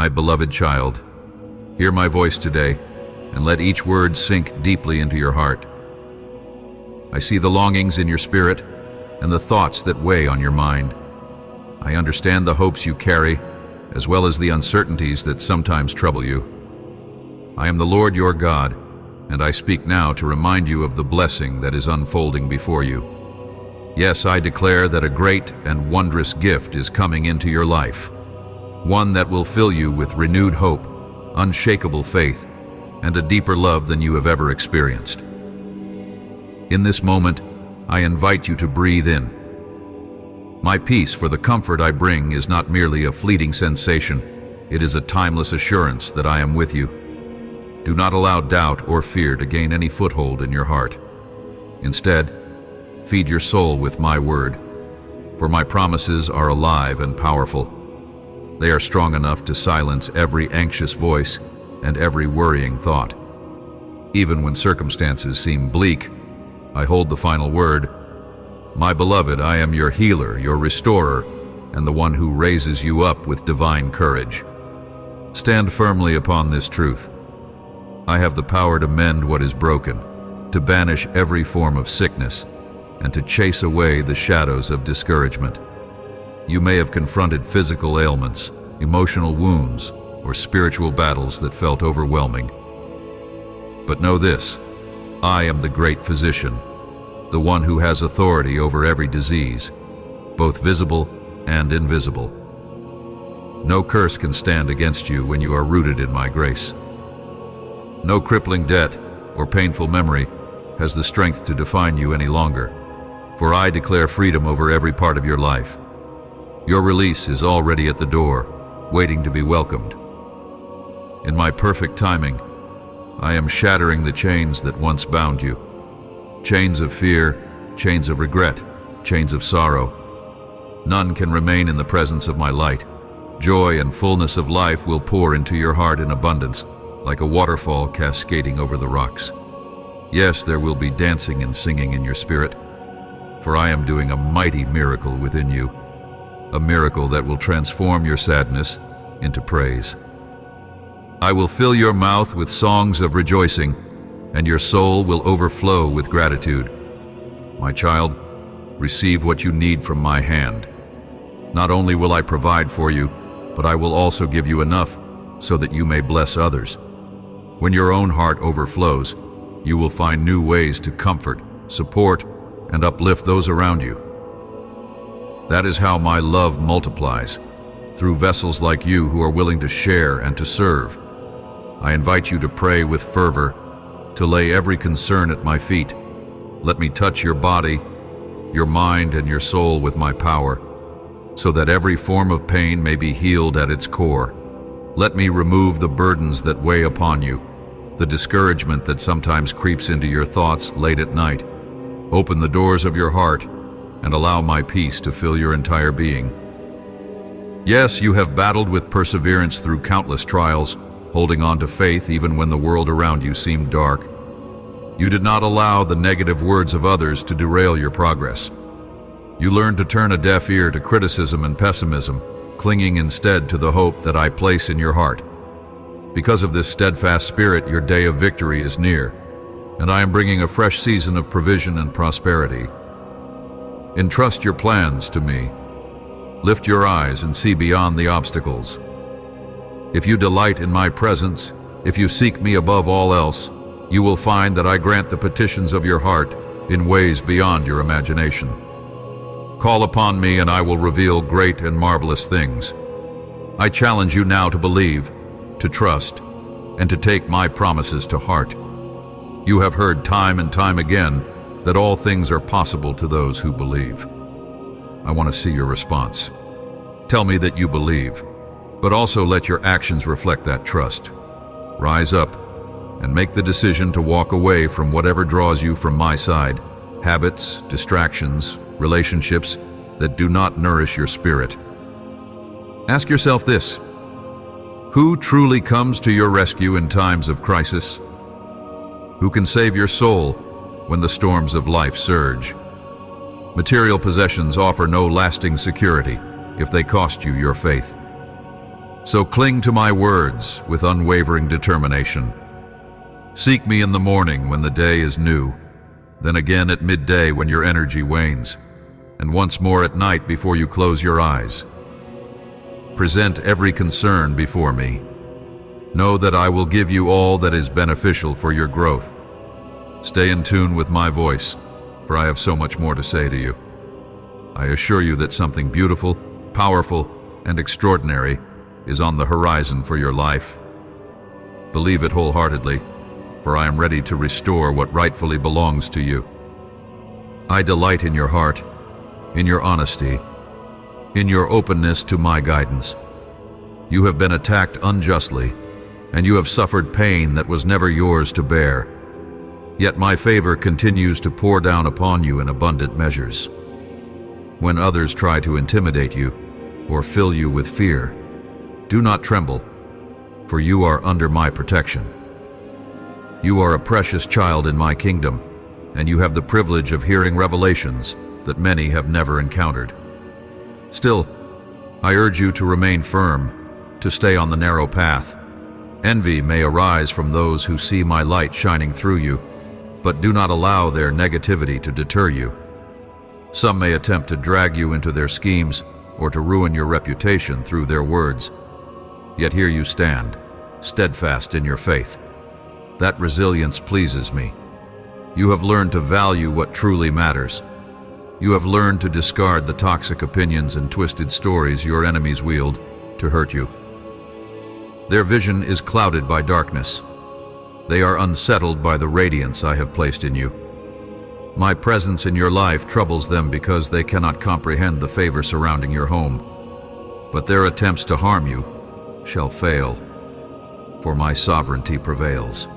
My beloved child, hear my voice today, and let each word sink deeply into your heart. I see the longings in your spirit and the thoughts that weigh on your mind. I understand the hopes you carry, as well as the uncertainties that sometimes trouble you. I am the Lord your God, and I speak now to remind you of the blessing that is unfolding before you. Yes, I declare that a great and wondrous gift is coming into your life, one that will fill you with renewed hope, unshakable faith, and a deeper love than you have ever experienced. In this moment, I invite you to breathe in. My peace, for the comfort I bring, is not merely a fleeting sensation. It is a timeless assurance that I am with you. Do not allow doubt or fear to gain any foothold in your heart. Instead, feed your soul with my word, for my promises are alive and powerful. They are strong enough to silence every anxious voice and every worrying thought. Even when circumstances seem bleak, I hold the final word. My beloved, I am your healer, your restorer, and the one who raises you up with divine courage. Stand firmly upon this truth. I have the power to mend what is broken, to banish every form of sickness, and to chase away the shadows of discouragement. You may have confronted physical ailments, emotional wounds, or spiritual battles that felt overwhelming. But know this, I am the great physician, the one who has authority over every disease, both visible and invisible. No curse can stand against you when you are rooted in my grace. No crippling debt or painful memory has the strength to define you any longer, for I declare freedom over every part of your life. Your release is already at the door, waiting to be welcomed. In my perfect timing, I am shattering the chains that once bound you. Chains of fear, chains of regret, chains of sorrow. None can remain in the presence of my light. Joy and fullness of life will pour into your heart in abundance, like a waterfall cascading over the rocks. Yes, there will be dancing and singing in your spirit, for I am doing a mighty miracle within you, a miracle that will transform your sadness into praise. I will fill your mouth with songs of rejoicing, and your soul will overflow with gratitude. My child, receive what you need from my hand. Not only will I provide for you, but I will also give you enough so that you may bless others. When your own heart overflows, you will find new ways to comfort, support, and uplift those around you. That is how my love multiplies, through vessels like you who are willing to share and to serve. I invite you to pray with fervor, to lay every concern at my feet. Let me touch your body, your mind, and your soul with my power, so that every form of pain may be healed at its core. Let me remove the burdens that weigh upon you, the discouragement that sometimes creeps into your thoughts late at night. Open the doors of your heart and allow my peace to fill your entire being. Yes, you have battled with perseverance through countless trials, holding on to faith even when the world around you seemed dark. You did not allow the negative words of others to derail your progress. You learned to turn a deaf ear to criticism and pessimism, clinging instead to the hope that I place in your heart. Because of this steadfast spirit, your day of victory is near, and I am bringing a fresh season of provision and prosperity. Entrust your plans to me. Lift your eyes and see beyond the obstacles. If you delight in my presence, if you seek me above all else, you will find that I grant the petitions of your heart in ways beyond your imagination. Call upon me and I will reveal great and marvelous things. I challenge you now to believe, to trust, and to take my promises to heart. You have heard time and time again that all things are possible to those who believe. I want to see your response. Tell me that you believe, but also let your actions reflect that trust. Rise up and make the decision to walk away from whatever draws you from my side, habits, distractions, relationships that do not nourish your spirit. Ask yourself this: who truly comes to your rescue in times of crisis? Who can save your soul when the storms of life surge? Material possessions offer no lasting security if they cost you your faith. So cling to my words with unwavering determination. Seek me in the morning when the day is new, then again at midday when your energy wanes, and once more at night before you close your eyes. Present every concern before me. Know that I will give you all that is beneficial for your growth. Stay in tune with my voice, for I have so much more to say to you. I assure you that something beautiful, powerful, and extraordinary is on the horizon for your life. Believe it wholeheartedly, for I am ready to restore what rightfully belongs to you. I delight in your heart, in your honesty, in your openness to my guidance. You have been attacked unjustly, and you have suffered pain that was never yours to bear. Yet my favor continues to pour down upon you in abundant measures. When others try to intimidate you or fill you with fear, do not tremble, for you are under my protection. You are a precious child in my kingdom, and you have the privilege of hearing revelations that many have never encountered. Still, I urge you to remain firm, to stay on the narrow path. Envy may arise from those who see my light shining through you, but do not allow their negativity to deter you. Some may attempt to drag you into their schemes or to ruin your reputation through their words. Yet here you stand, steadfast in your faith. That resilience pleases me. You have learned to value what truly matters. You have learned to discard the toxic opinions and twisted stories your enemies wield to hurt you. Their vision is clouded by darkness. They are unsettled by the radiance I have placed in you. My presence in your life troubles them because they cannot comprehend the favor surrounding your home. But their attempts to harm you shall fail, for my sovereignty prevails.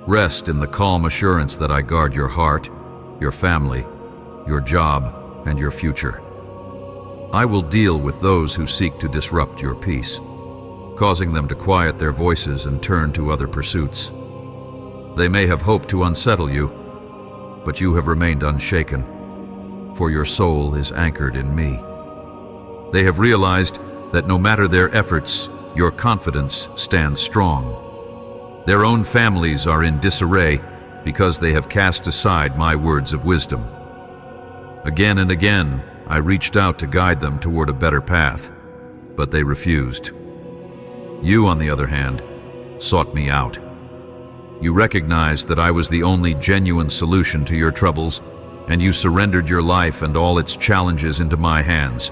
Rest in the calm assurance that I guard your heart, your family, your job, and your future. I will deal with those who seek to disrupt your peace, causing them to quiet their voices and turn to other pursuits. They may have hoped to unsettle you, but you have remained unshaken, for your soul is anchored in me. They have realized that no matter their efforts, your confidence stands strong. Their own families are in disarray because they have cast aside my words of wisdom. Again and again, I reached out to guide them toward a better path, but they refused. You, on the other hand, sought me out. You recognized that I was the only genuine solution to your troubles, and you surrendered your life and all its challenges into my hands.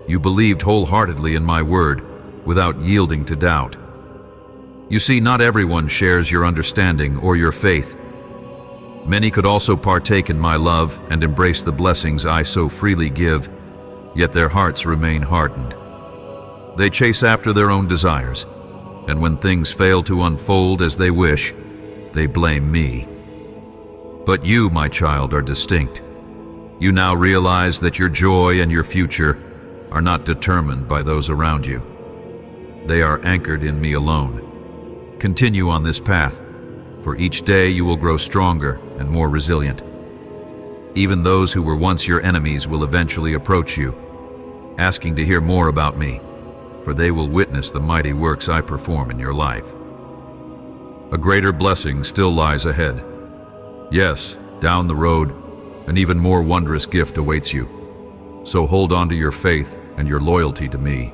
You believed wholeheartedly in my word, without yielding to doubt. You see, not everyone shares your understanding or your faith. Many could also partake in my love and embrace the blessings I so freely give, yet their hearts remain hardened. They chase after their own desires, and when things fail to unfold as they wish, they blame me. But you, my child, are distinct. You now realize that your joy and your future are not determined by those around you. They are anchored in me alone. Continue on this path, for each day you will grow stronger and more resilient. Even those who were once your enemies will eventually approach you, asking to hear more about me, for they will witness the mighty works I perform in your life. A greater blessing still lies ahead. Yes, down the road, an even more wondrous gift awaits you. So hold on to your faith and your loyalty to me.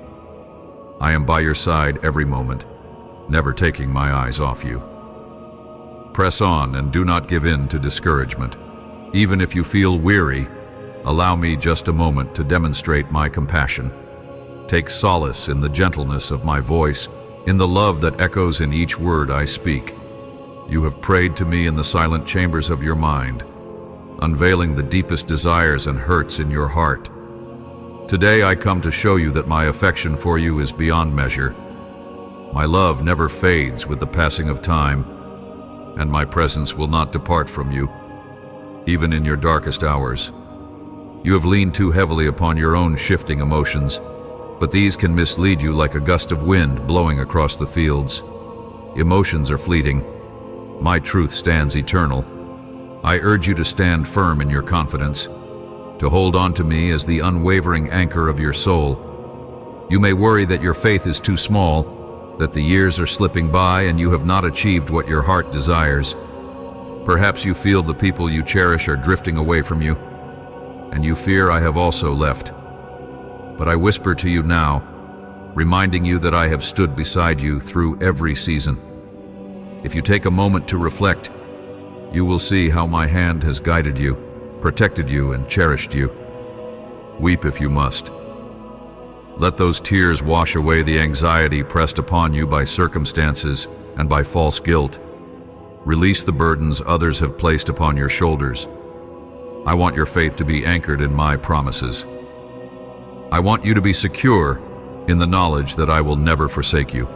I am by your side every moment, never taking my eyes off you. Press on and do not give in to discouragement. Even if you feel weary, allow me just a moment to demonstrate my compassion. Take solace in the gentleness of my voice, in the love that echoes in each word I speak. You have prayed to me in the silent chambers of your mind, unveiling the deepest desires and hurts in your heart. Today I come to show you that my affection for you is beyond measure. My love never fades with the passing of time, and my presence will not depart from you, even in your darkest hours. You have leaned too heavily upon your own shifting emotions, but these can mislead you like a gust of wind blowing across the fields. Emotions are fleeting. My truth stands eternal. I urge you to stand firm in your confidence, to hold on to me as the unwavering anchor of your soul. You may worry that your faith is too small, that the years are slipping by and you have not achieved what your heart desires. Perhaps you feel the people you cherish are drifting away from you, and you fear I have also left. But I whisper to you now, reminding you that I have stood beside you through every season. If you take a moment to reflect, you will see how my hand has guided you, protected you, and cherished you. Weep if you must. Let those tears wash away the anxiety pressed upon you by circumstances and by false guilt. Release the burdens others have placed upon your shoulders. I want your faith to be anchored in my promises. I want you to be secure in the knowledge that I will never forsake you.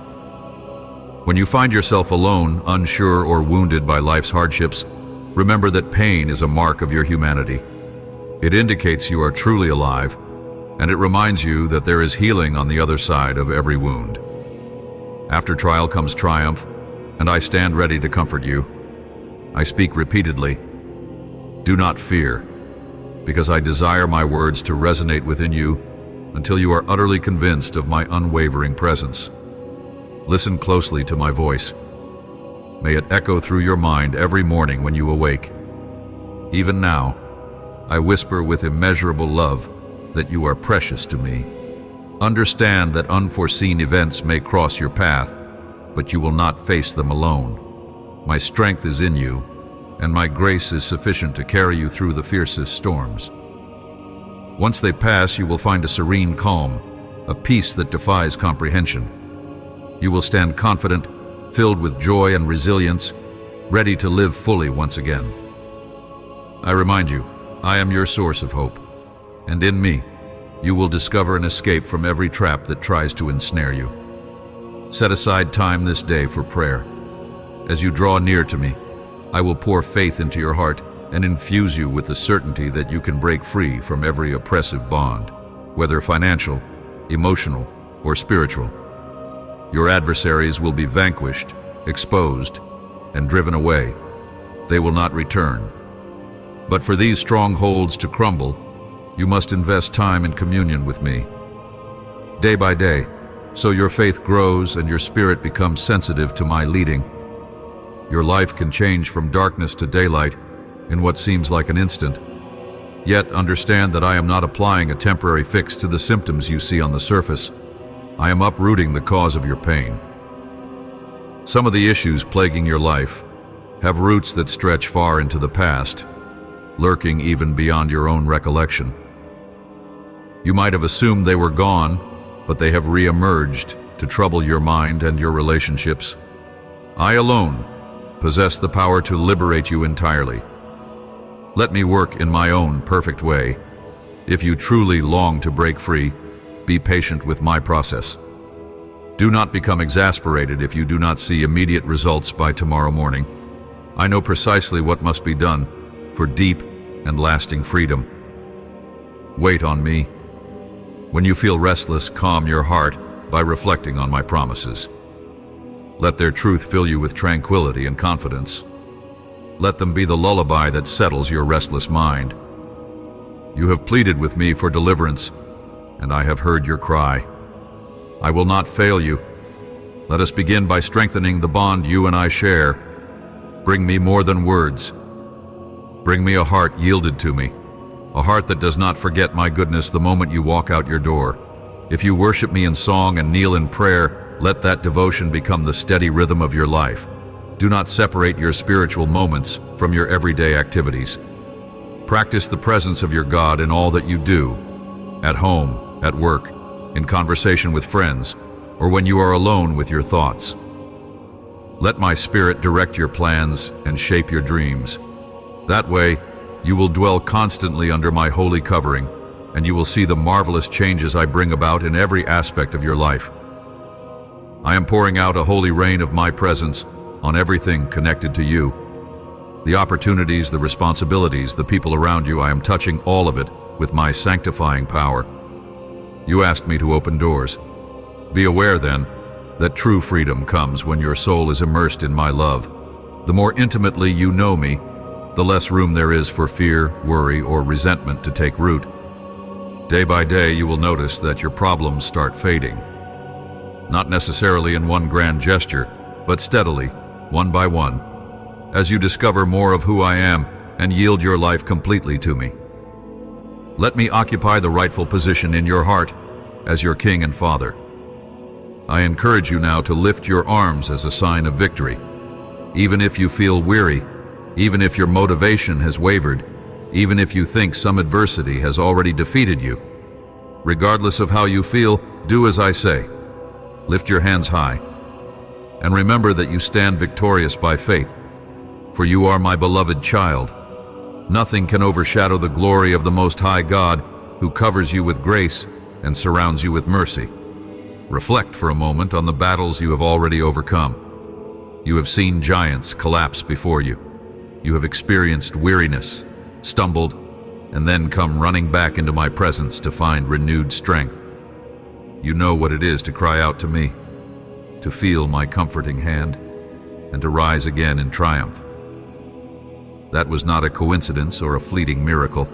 When you find yourself alone, unsure, or wounded by life's hardships, remember that pain is a mark of your humanity. It indicates you are truly alive, and it reminds you that there is healing on the other side of every wound. After trial comes triumph, and I stand ready to comfort you. I speak repeatedly, do not fear, because I desire my words to resonate within you until you are utterly convinced of my unwavering presence. Listen closely to my voice. May it echo through your mind every morning when you awake. Even now, I whisper with immeasurable love that you are precious to me. Understand that unforeseen events may cross your path, but you will not face them alone. My strength is in you, and my grace is sufficient to carry you through the fiercest storms. Once they pass, you will find a serene calm, a peace that defies comprehension. You will stand confident, filled with joy and resilience, ready to live fully once again. I remind you, I am your source of hope, and in me, you will discover an escape from every trap that tries to ensnare you. Set aside time this day for prayer. As you draw near to me, I will pour faith into your heart and infuse you with the certainty that you can break free from every oppressive bond, whether financial, emotional, or spiritual. Your adversaries will be vanquished, exposed, and driven away. They will not return. But for these strongholds to crumble, you must invest time in communion with me. Day by day, so your faith grows and your spirit becomes sensitive to my leading. Your life can change from darkness to daylight in what seems like an instant. Yet understand that I am not applying a temporary fix to the symptoms you see on the surface. I am uprooting the cause of your pain. Some of the issues plaguing your life have roots that stretch far into the past, lurking even beyond your own recollection. You might have assumed they were gone, but they have re-emerged to trouble your mind and your relationships. I alone possess the power to liberate you entirely. Let me work in my own perfect way. If you truly long to break free, be patient with my process. Do not become exasperated if you do not see immediate results by tomorrow morning. I know precisely what must be done for deep and lasting freedom. Wait on me. When you feel restless, calm your heart by reflecting on my promises. Let their truth fill you with tranquility and confidence. Let them be the lullaby that settles your restless mind. You have pleaded with me for deliverance, and I have heard your cry. I will not fail you. Let us begin by strengthening the bond you and I share. Bring me more than words. Bring me a heart yielded to me, a heart that does not forget my goodness the moment you walk out your door. If you worship me in song and kneel in prayer, let that devotion become the steady rhythm of your life. Do not separate your spiritual moments from your everyday activities. Practice the presence of your God in all that you do, at home, at work, in conversation with friends, or when you are alone with your thoughts. Let my spirit direct your plans and shape your dreams. That way, you will dwell constantly under my holy covering, and you will see the marvelous changes I bring about in every aspect of your life. I am pouring out a holy rain of my presence on everything connected to you. The opportunities, the responsibilities, the people around you, I am touching all of it with my sanctifying power. You asked me to open doors. Be aware, then, that true freedom comes when your soul is immersed in my love. The more intimately you know me, the less room there is for fear, worry, or resentment to take root. Day by day, you will notice that your problems start fading. Not necessarily in one grand gesture, but steadily, one by one, as you discover more of who I am and yield your life completely to me. Let me occupy the rightful position in your heart as your King and Father. I encourage you now to lift your arms as a sign of victory. Even if you feel weary, even if your motivation has wavered, even if you think some adversity has already defeated you, regardless of how you feel, do as I say. Lift your hands high, and remember that you stand victorious by faith, for you are my beloved child. Nothing can overshadow the glory of the Most High God, who covers you with grace and surrounds you with mercy. Reflect for a moment on the battles you have already overcome. You have seen giants collapse before you. You have experienced weariness, stumbled, and then come running back into my presence to find renewed strength. You know what it is to cry out to me, to feel my comforting hand, and to rise again in triumph. That was not a coincidence or a fleeting miracle.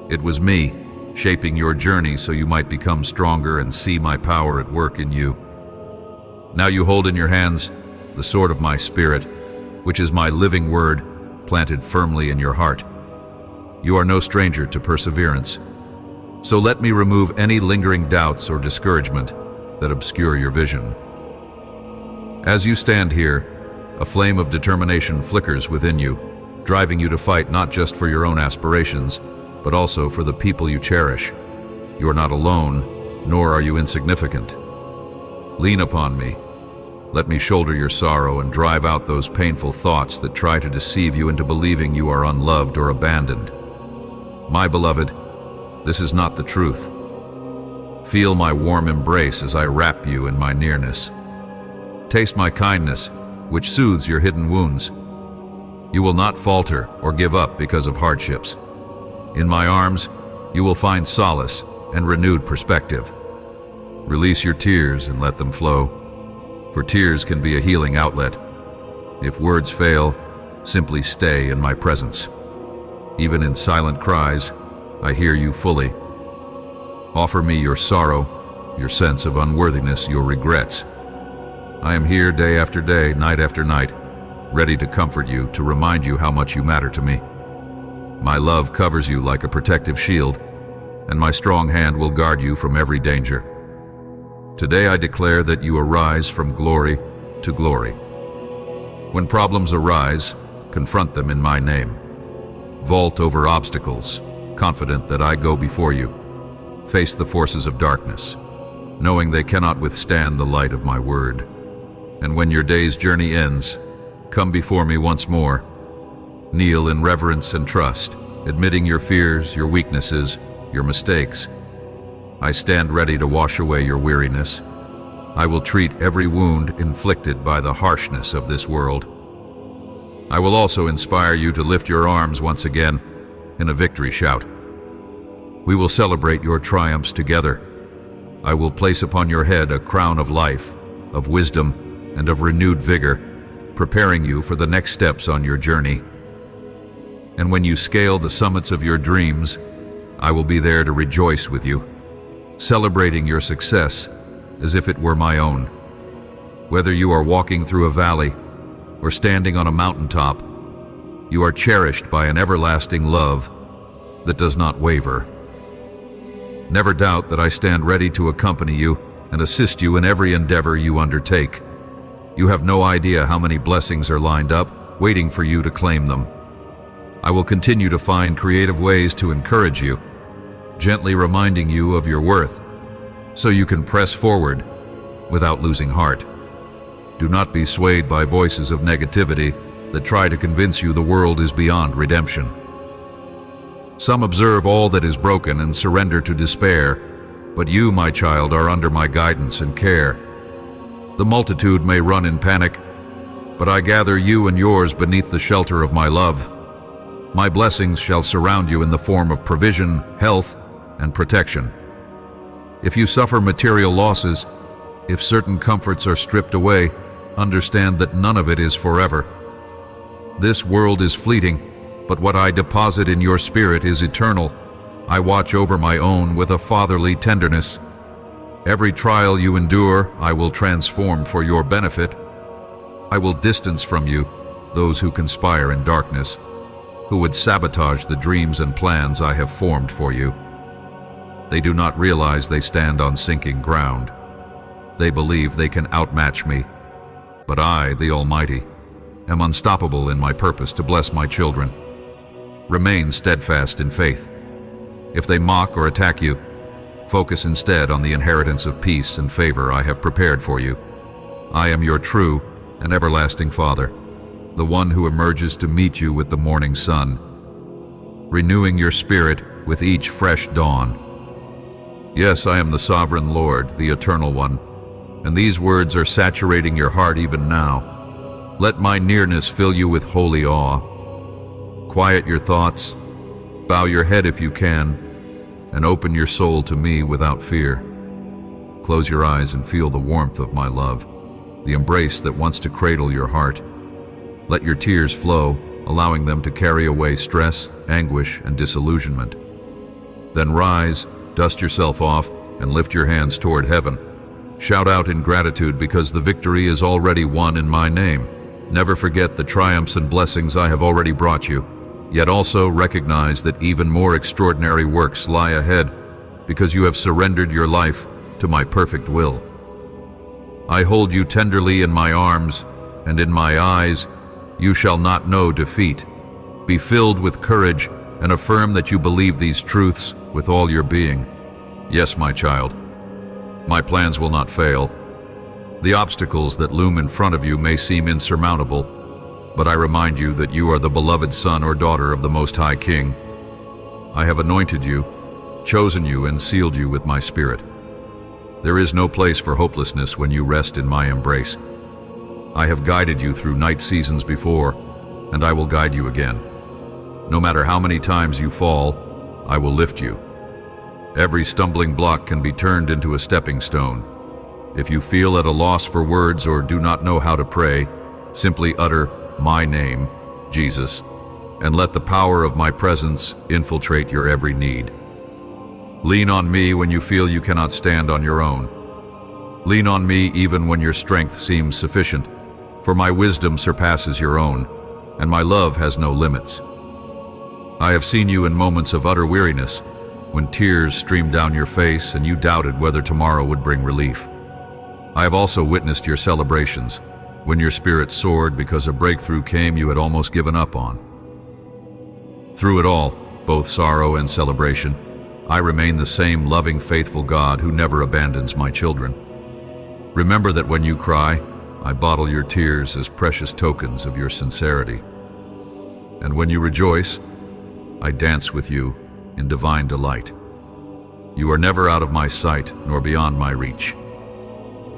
It was me, shaping your journey so you might become stronger and see my power at work in you. Now you hold in your hands the sword of my spirit, which is my living word, planted firmly in your heart. You are no stranger to perseverance, so let me remove any lingering doubts or discouragement that obscure your vision. As you stand here, a flame of determination flickers within you, driving you to fight not just for your own aspirations, but also for the people you cherish. You are not alone, nor are you insignificant. Lean upon me. Let me shoulder your sorrow and drive out those painful thoughts that try to deceive you into believing you are unloved or abandoned. My beloved, this is not the truth. Feel my warm embrace as I wrap you in my nearness. Taste my kindness, which soothes your hidden wounds. You will not falter or give up because of hardships. In my arms, you will find solace and renewed perspective. Release your tears and let them flow, for tears can be a healing outlet. If words fail, simply stay in my presence. Even in silent cries, I hear you fully. Offer me your sorrow, your sense of unworthiness, your regrets. I am here day after day, night after night, ready to comfort you, to remind you how much you matter to me. My love covers you like a protective shield, and my strong hand will guard you from every danger. Today I declare that you arise from glory to glory. When problems arise, confront them in my name. Vault over obstacles, confident that I go before you. Face the forces of darkness, knowing they cannot withstand the light of my word. And when your day's journey ends, come before me once more. Kneel in reverence and trust, admitting your fears, your weaknesses, your mistakes. I stand ready to wash away your weariness. I will treat every wound inflicted by the harshness of this world. I will also inspire you to lift your arms once again in a victory shout. We will celebrate your triumphs together. I will place upon your head a crown of life, of wisdom, and of renewed vigor, preparing you for the next steps on your journey. And when you scale the summits of your dreams, I will be there to rejoice with you, celebrating your success as if it were my own. Whether you are walking through a valley or standing on a mountaintop, you are cherished by an everlasting love that does not waver. Never doubt that I stand ready to accompany you and assist you in every endeavor you undertake. You have no idea how many blessings are lined up, waiting for you to claim them. I will continue to find creative ways to encourage you, gently reminding you of your worth, so you can press forward without losing heart. Do not be swayed by voices of negativity that try to convince you the world is beyond redemption. Some observe all that is broken and surrender to despair, but you, my child, are under my guidance and care. The multitude may run in panic, but I gather you and yours beneath the shelter of my love. My blessings shall surround you in the form of provision, health, and protection. If you suffer material losses, if certain comforts are stripped away, understand that none of it is forever. This world is fleeting, but what I deposit in your spirit is eternal. I watch over my own with a fatherly tenderness. Every trial you endure, I will transform for your benefit. I will distance from you those who conspire in darkness, who would sabotage the dreams and plans I have formed for you. They do not realize they stand on sinking ground. They believe they can outmatch me. But I, the Almighty, am unstoppable in my purpose to bless my children. Remain steadfast in faith. If they mock or attack you, focus instead on the inheritance of peace and favor I have prepared for you. I am your true and everlasting Father, the one who emerges to meet you with the morning sun, renewing your spirit with each fresh dawn. Yes, I am the Sovereign Lord, the Eternal One, and these words are saturating your heart even now. Let my nearness fill you with holy awe. Quiet your thoughts, bow your head if you can, and open your soul to me without fear. Close your eyes and feel the warmth of my love, the embrace that wants to cradle your heart. Let your tears flow, allowing them to carry away stress, anguish, and disillusionment. Then rise, dust yourself off, and lift your hands toward heaven. Shout out in gratitude because the victory is already won in my name. Never forget the triumphs and blessings I have already brought you, yet also recognize that even more extraordinary works lie ahead because you have surrendered your life to my perfect will. I hold you tenderly in my arms, and in my eyes you shall not know defeat. Be filled with courage and affirm that you believe these truths with all your being. Yes, my child, my plans will not fail. The obstacles that loom in front of you may seem insurmountable, but I remind you that you are the beloved son or daughter of the Most High King. I have anointed you, chosen you, and sealed you with my Spirit. There is no place for hopelessness when you rest in my embrace. I have guided you through night seasons before, and I will guide you again. No matter how many times you fall, I will lift you. Every stumbling block can be turned into a stepping stone. If you feel at a loss for words or do not know how to pray, simply utter my name, Jesus, and let the power of my presence infiltrate your every need. Lean on me when you feel you cannot stand on your own. Lean on me even when your strength seems sufficient, for my wisdom surpasses your own, and my love has no limits. I have seen you in moments of utter weariness, when tears streamed down your face and you doubted whether tomorrow would bring relief. I have also witnessed your celebrations, when your spirit soared because a breakthrough came you had almost given up on. Through it all, both sorrow and celebration, I remain the same loving, faithful God who never abandons my children. Remember that when you cry, I bottle your tears as precious tokens of your sincerity. And when you rejoice, I dance with you in divine delight. You are never out of my sight nor beyond my reach.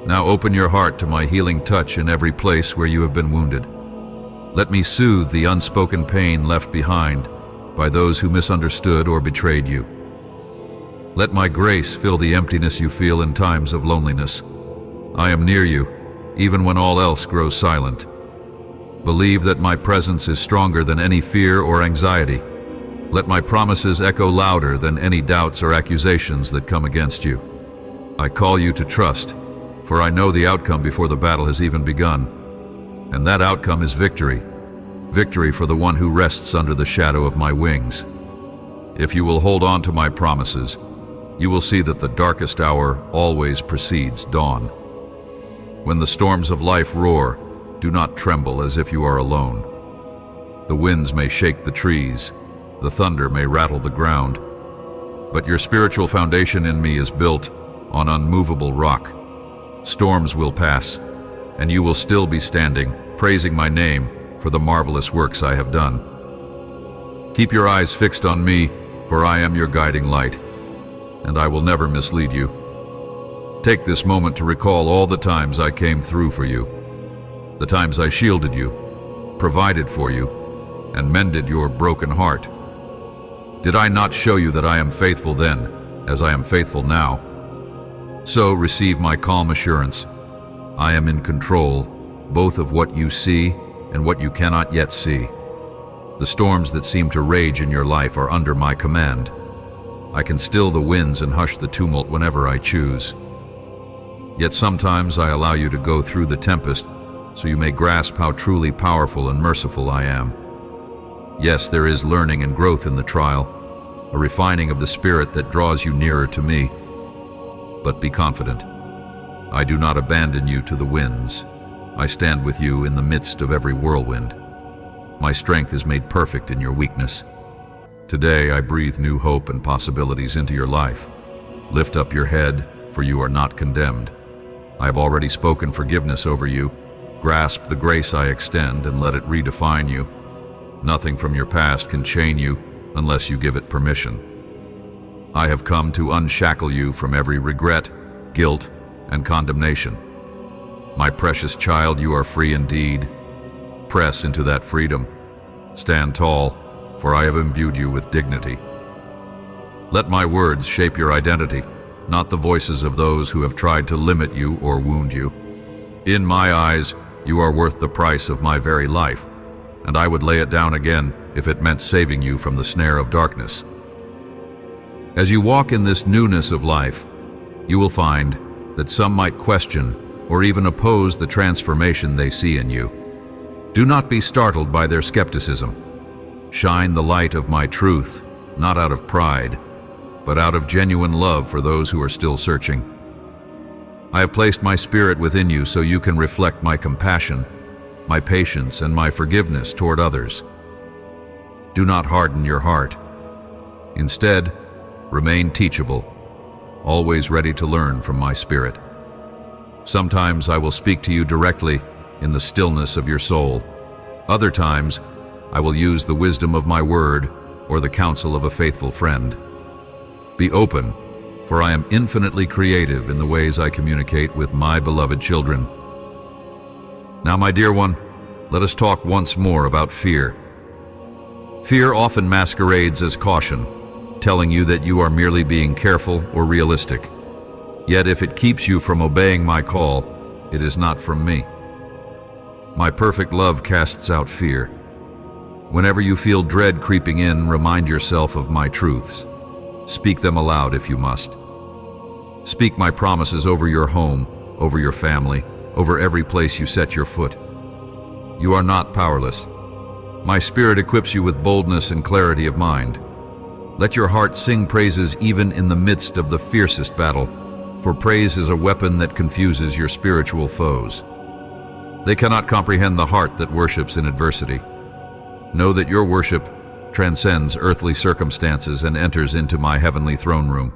Now open your heart to my healing touch in every place where you have been wounded. Let me soothe the unspoken pain left behind by those who misunderstood or betrayed you. Let my grace fill the emptiness you feel in times of loneliness. I am near you, even when all else grows silent. Believe that my presence is stronger than any fear or anxiety. Let my promises echo louder than any doubts or accusations that come against you. I call you to trust, for I know the outcome before the battle has even begun. And that outcome is victory. Victory for the one who rests under the shadow of my wings. If you will hold on to my promises, you will see that the darkest hour always precedes dawn. When the storms of life roar, do not tremble as if you are alone. The winds may shake the trees, the thunder may rattle the ground, but your spiritual foundation in me is built on unmovable rock. Storms will pass, and you will still be standing, praising my name for the marvelous works I have done. Keep your eyes fixed on me, for I am your guiding light, and I will never mislead you. Take this moment to recall all the times I came through for you, the times I shielded you, provided for you, and mended your broken heart. Did I not show you that I am faithful then, as I am faithful now? So receive my calm assurance. I am in control, both of what you see and what you cannot yet see. The storms that seem to rage in your life are under my command. I can still the winds and hush the tumult whenever I choose. Yet sometimes I allow you to go through the tempest so you may grasp how truly powerful and merciful I am. Yes, there is learning and growth in the trial, a refining of the spirit that draws you nearer to me. But be confident. I do not abandon you to the winds. I stand with you in the midst of every whirlwind. My strength is made perfect in your weakness. Today I breathe new hope and possibilities into your life. Lift up your head, for you are not condemned. I have already spoken forgiveness over you. Grasp the grace I extend and let it redefine you. Nothing from your past can chain you unless you give it permission. I have come to unshackle you from every regret, guilt, and condemnation. My precious child, you are free indeed. Press into that freedom. Stand tall, for I have imbued you with dignity. Let my words shape your identity, not the voices of those who have tried to limit you or wound you. In my eyes, you are worth the price of my very life, and I would lay it down again if it meant saving you from the snare of darkness. As you walk in this newness of life, you will find that some might question or even oppose the transformation they see in you. Do not be startled by their skepticism. Shine the light of my truth, not out of pride, but out of genuine love for those who are still searching. I have placed my spirit within you so you can reflect my compassion, my patience, and my forgiveness toward others. Do not harden your heart. Instead, remain teachable, always ready to learn from my spirit. Sometimes I will speak to you directly in the stillness of your soul. Other times, I will use the wisdom of my word or the counsel of a faithful friend. Be open, for I am infinitely creative in the ways I communicate with my beloved children. Now, my dear one, let us talk once more about fear. Fear often masquerades as caution, telling you that you are merely being careful or realistic. Yet if it keeps you from obeying my call, it is not from me. My perfect love casts out fear. Whenever you feel dread creeping in, remind yourself of my truths. Speak them aloud if you must. Speak my promises over your home, over your family, over every place you set your foot. You are not powerless. My spirit equips you with boldness and clarity of mind. Let your heart sing praises even in the midst of the fiercest battle, for praise is a weapon that confuses your spiritual foes. They cannot comprehend the heart that worships in adversity. Know that your worship transcends earthly circumstances and enters into my heavenly throne room.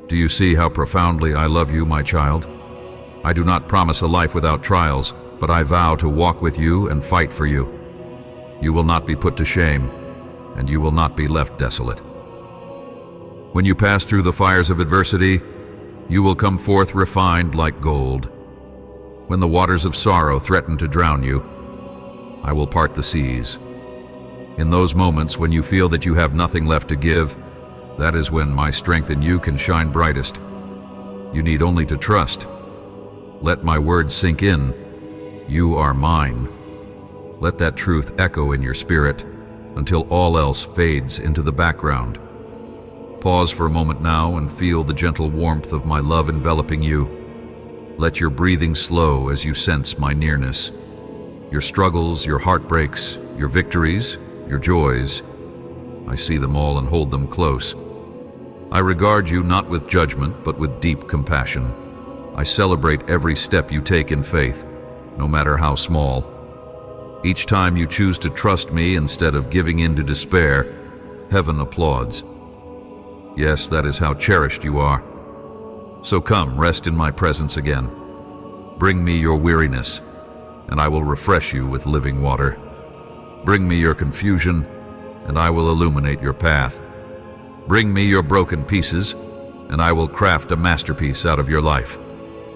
Do you see how profoundly I love you, my child? I do not promise a life without trials, but I vow to walk with you and fight for you. You will not be put to shame, and you will not be left desolate. When you pass through the fires of adversity, you will come forth refined like gold. When the waters of sorrow threaten to drown you, I will part the seas. In those moments when you feel that you have nothing left to give, that is when my strength in you can shine brightest. You need only to trust. Let my words sink in. You are mine. Let that truth echo in your spirit until all else fades into the background. Pause for a moment now and feel the gentle warmth of my love enveloping you. Let your breathing slow as you sense my nearness. Your struggles, your heartbreaks, your victories, your joys, I see them all and hold them close. I regard you not with judgment, but with deep compassion. I celebrate every step you take in faith, no matter how small. Each time you choose to trust me instead of giving in to despair, heaven applauds. Yes, that is how cherished you are. So come, rest in my presence again. Bring me your weariness, and I will refresh you with living water. Bring me your confusion, and I will illuminate your path. Bring me your broken pieces, and I will craft a masterpiece out of your life.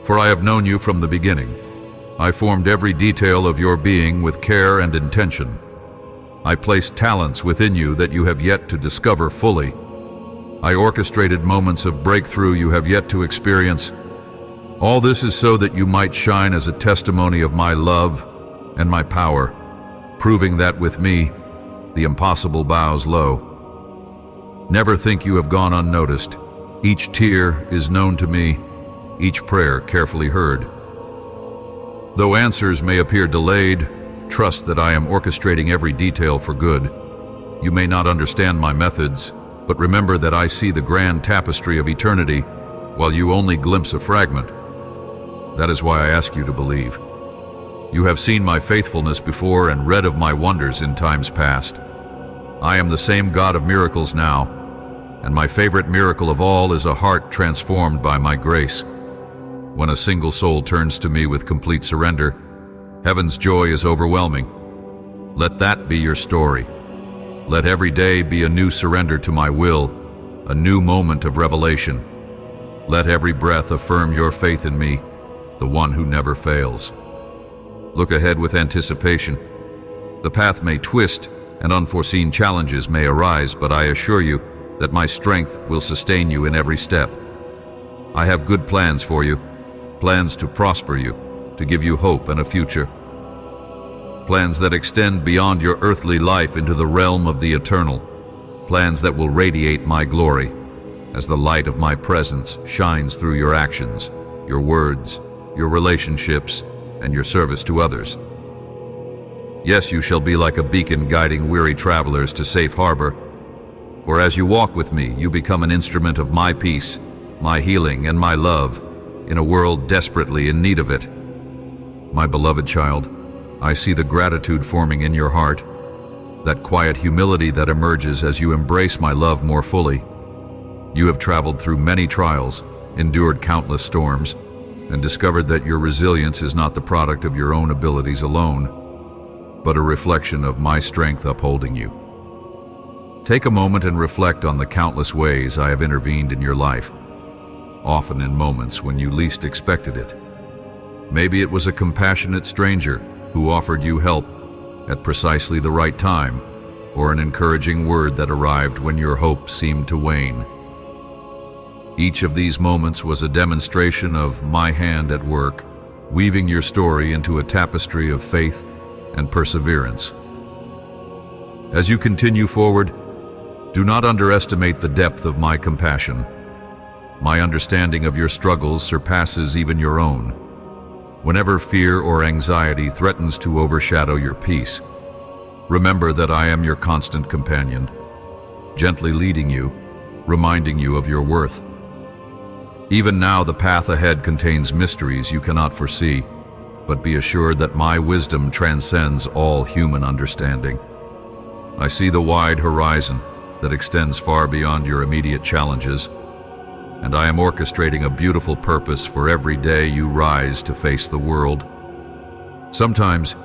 For I have known you from the beginning. I formed every detail of your being with care and intention. I placed talents within you that you have yet to discover fully. I orchestrated moments of breakthrough you have yet to experience. All this is so that you might shine as a testimony of my love and my power, proving that with me, the impossible bows low. Never think you have gone unnoticed. Each tear is known to me, each prayer carefully heard. Though answers may appear delayed, trust that I am orchestrating every detail for good. You may not understand my methods, but remember that I see the grand tapestry of eternity, while you only glimpse a fragment. That is why I ask you to believe. You have seen my faithfulness before and read of my wonders in times past. I am the same God of miracles now, and my favorite miracle of all is a heart transformed by my grace. When a single soul turns to me with complete surrender, heaven's joy is overwhelming. Let that be your story. Let every day be a new surrender to my will, a new moment of revelation. Let every breath affirm your faith in me, the one who never fails. Look ahead with anticipation. The path may twist and unforeseen challenges may arise, but I assure you that my strength will sustain you in every step. I have good plans for you, plans to prosper you, to give you hope and a future. Plans that extend beyond your earthly life into the realm of the eternal. Plans that will radiate my glory as the light of my presence shines through your actions, your words, your relationships, and your service to others. Yes, you shall be like a beacon guiding weary travelers to safe harbor. For as you walk with me, you become an instrument of my peace, my healing, and my love in a world desperately in need of it. My beloved child, I see the gratitude forming in your heart, that quiet humility that emerges as you embrace my love more fully. You have traveled through many trials, endured countless storms, and discovered that your resilience is not the product of your own abilities alone, but a reflection of my strength upholding you. Take a moment and reflect on the countless ways I have intervened in your life, often in moments when you least expected it. Maybe it was a compassionate stranger who offered you help at precisely the right time, or an encouraging word that arrived when your hope seemed to wane. Each of these moments was a demonstration of my hand at work, weaving your story into a tapestry of faith and perseverance. As you continue forward, do not underestimate the depth of my compassion. My understanding of your struggles surpasses even your own. Whenever fear or anxiety threatens to overshadow your peace, remember that I am your constant companion, gently leading you, reminding you of your worth. Even now, the path ahead contains mysteries you cannot foresee, but be assured that my wisdom transcends all human understanding. I see the wide horizon that extends far beyond your immediate challenges, and I am orchestrating a beautiful purpose for every day you rise to face the world. Sometimes,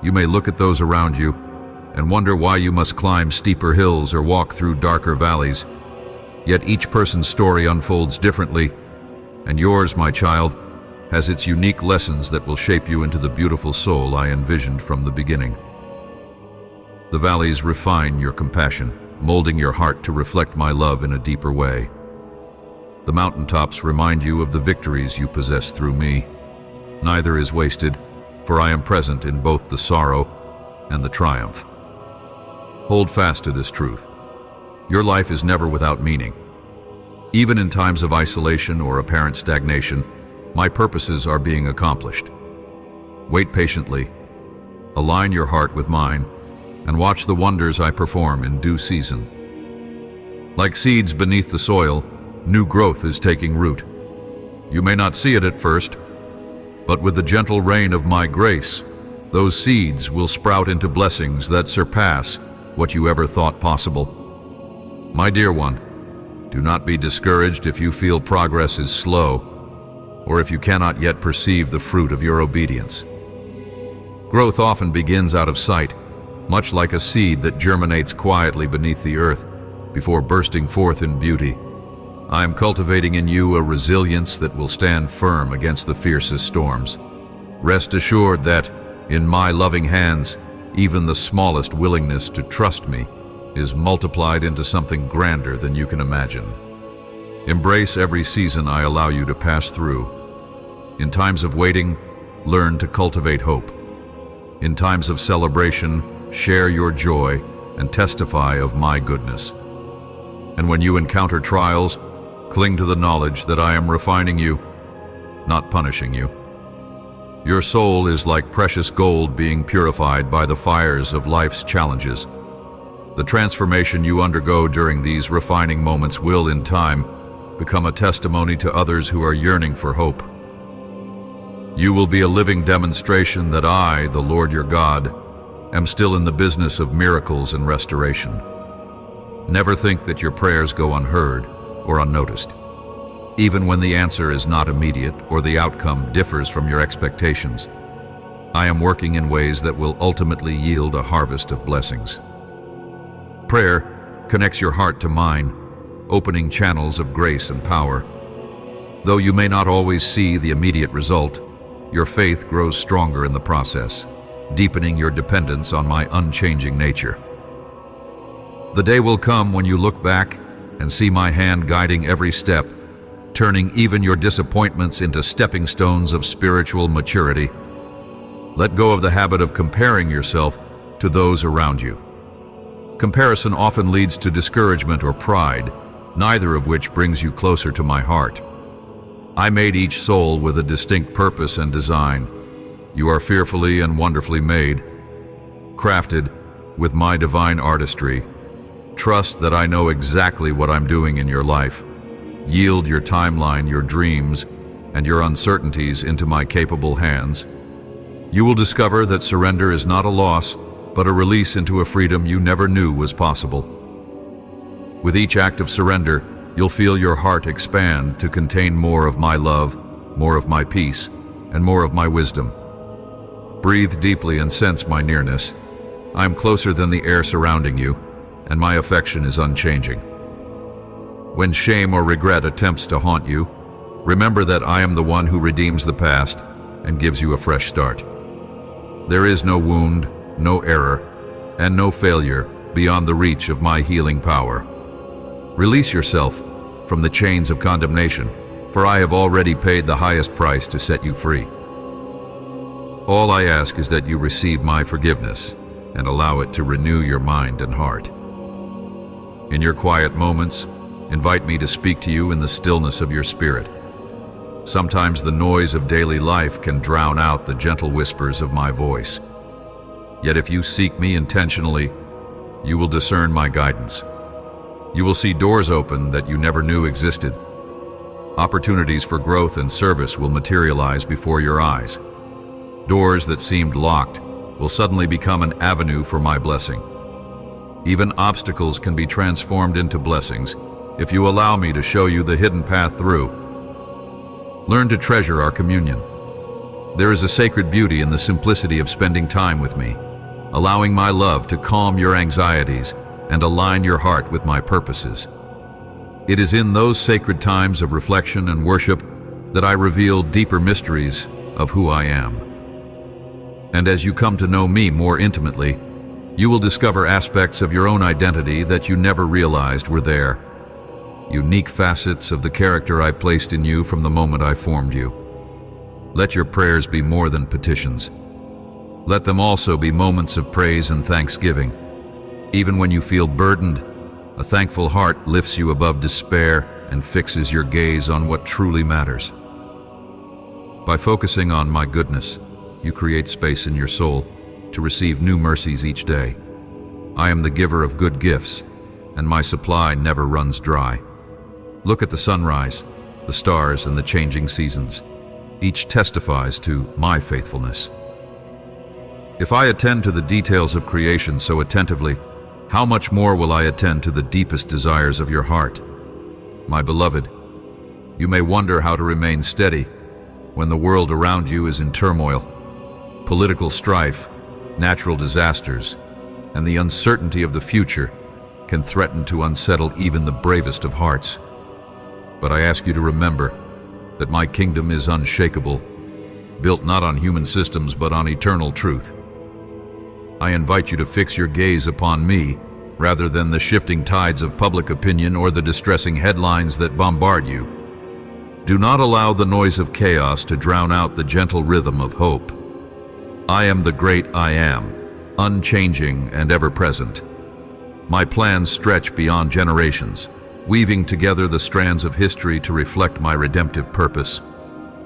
you may look at those around you and wonder why you must climb steeper hills or walk through darker valleys. Yet each person's story unfolds differently, and yours, my child, has its unique lessons that will shape you into the beautiful soul I envisioned from the beginning. The valleys refine your compassion, molding your heart to reflect my love in a deeper way. The mountaintops remind you of the victories you possess through me. Neither is wasted, for I am present in both the sorrow and the triumph. Hold fast to this truth. Your life is never without meaning. Even in times of isolation or apparent stagnation, my purposes are being accomplished. Wait patiently, align your heart with mine, and watch the wonders I perform in due season. Like seeds beneath the soil, new growth is taking root. You may not see it at first, but with the gentle rain of my grace, those seeds will sprout into blessings that surpass what you ever thought possible. My dear one, do not be discouraged if you feel progress is slow, or if you cannot yet perceive the fruit of your obedience. Growth often begins out of sight, much like a seed that germinates quietly beneath the earth before bursting forth in beauty. I am cultivating in you a resilience that will stand firm against the fiercest storms. Rest assured that, in my loving hands, even the smallest willingness to trust me is multiplied into something grander than you can imagine. Embrace every season I allow you to pass through. In times of waiting, learn to cultivate hope. In times of celebration, share your joy and testify of my goodness. And when you encounter trials, cling to the knowledge that I am refining you, not punishing you. Your soul is like precious gold being purified by the fires of life's challenges. The transformation you undergo during these refining moments will, in time, become a testimony to others who are yearning for hope. You will be a living demonstration that I, the Lord your God, am still in the business of miracles and restoration. Never think that your prayers go unheard or unnoticed, even when the answer is not immediate or the outcome differs from your expectations. I am working in ways that will ultimately yield a harvest of blessings. Prayer connects your heart to mine, opening channels of grace and power. Though you may not always see the immediate result, your faith grows stronger in the process, deepening your dependence on my unchanging nature. The day will come when you look back and see my hand guiding every step, turning even your disappointments into stepping stones of spiritual maturity. Let go of the habit of comparing yourself to those around you. Comparison often leads to discouragement or pride, neither of which brings you closer to my heart. I made each soul with a distinct purpose and design. You are fearfully and wonderfully made, crafted with my divine artistry. Trust that I know exactly what I'm doing in your life. Yield your timeline, your dreams, and your uncertainties into my capable hands. You will discover that surrender is not a loss, but a release into a freedom you never knew was possible. With each act of surrender, you'll feel your heart expand to contain more of my love, more of my peace, and more of my wisdom. Breathe deeply and sense my nearness. I am closer than the air surrounding you, and my affection is unchanging. When shame or regret attempts to haunt you, remember that I am the one who redeems the past and gives you a fresh start. There is no wound, no error, and no failure beyond the reach of my healing power. Release yourself from the chains of condemnation, for I have already paid the highest price to set you free. All I ask is that you receive my forgiveness and allow it to renew your mind and heart. In your quiet moments, invite me to speak to you in the stillness of your spirit. Sometimes the noise of daily life can drown out the gentle whispers of my voice. Yet if you seek me intentionally, you will discern my guidance. You will see doors open that you never knew existed. Opportunities for growth and service will materialize before your eyes. Doors that seemed locked will suddenly become an avenue for my blessing. Even obstacles can be transformed into blessings if you allow me to show you the hidden path through. Learn to treasure our communion. There is a sacred beauty in the simplicity of spending time with me, allowing my love to calm your anxieties and align your heart with my purposes. It is in those sacred times of reflection and worship that I reveal deeper mysteries of who I am. And as you come to know me more intimately, you will discover aspects of your own identity that you never realized were there. Unique facets of the character I placed in you from the moment I formed you. Let your prayers be more than petitions. Let them also be moments of praise and thanksgiving. Even when you feel burdened, a thankful heart lifts you above despair and fixes your gaze on what truly matters. By focusing on my goodness, you create space in your soul to receive new mercies each day. I am the giver of good gifts, and my supply never runs dry. Look at the sunrise, the stars, and the changing seasons. Each testifies to my faithfulness. If I attend to the details of creation so attentively, how much more will I attend to the deepest desires of your heart? My beloved, you may wonder how to remain steady when the world around you is in turmoil. Political strife, natural disasters, and the uncertainty of the future can threaten to unsettle even the bravest of hearts. But I ask you to remember that my kingdom is unshakable, built not on human systems but on eternal truth. I invite you to fix your gaze upon me rather than the shifting tides of public opinion or the distressing headlines that bombard you. Do not allow the noise of chaos to drown out the gentle rhythm of hope. I am the great I am, unchanging and ever present. My plans stretch beyond generations, weaving together the strands of history to reflect my redemptive purpose.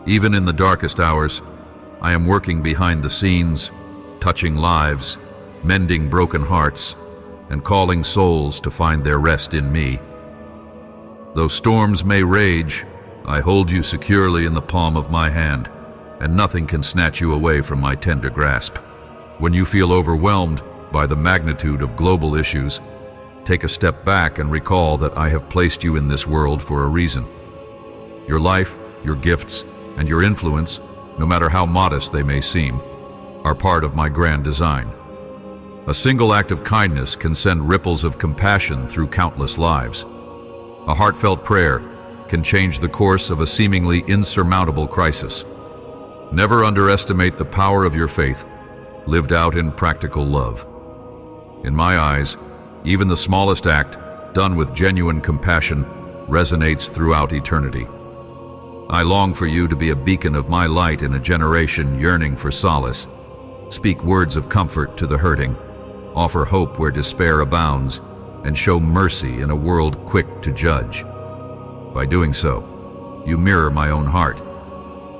Even in the darkest hours, I am working behind the scenes, touching lives, mending broken hearts, and calling souls to find their rest in me. Though storms may rage, I hold you securely in the palm of my hand, and nothing can snatch you away from my tender grasp. When you feel overwhelmed by the magnitude of global issues, take a step back and recall that I have placed you in this world for a reason. Your life, your gifts, and your influence, no matter how modest they may seem, are part of my grand design. A single act of kindness can send ripples of compassion through countless lives. A heartfelt prayer can change the course of a seemingly insurmountable crisis. Never underestimate the power of your faith, lived out in practical love. In my eyes, even the smallest act, done with genuine compassion, resonates throughout eternity. I long for you to be a beacon of my light in a generation yearning for solace. Speak words of comfort to the hurting, offer hope where despair abounds, and show mercy in a world quick to judge. By doing so, you mirror my own heart,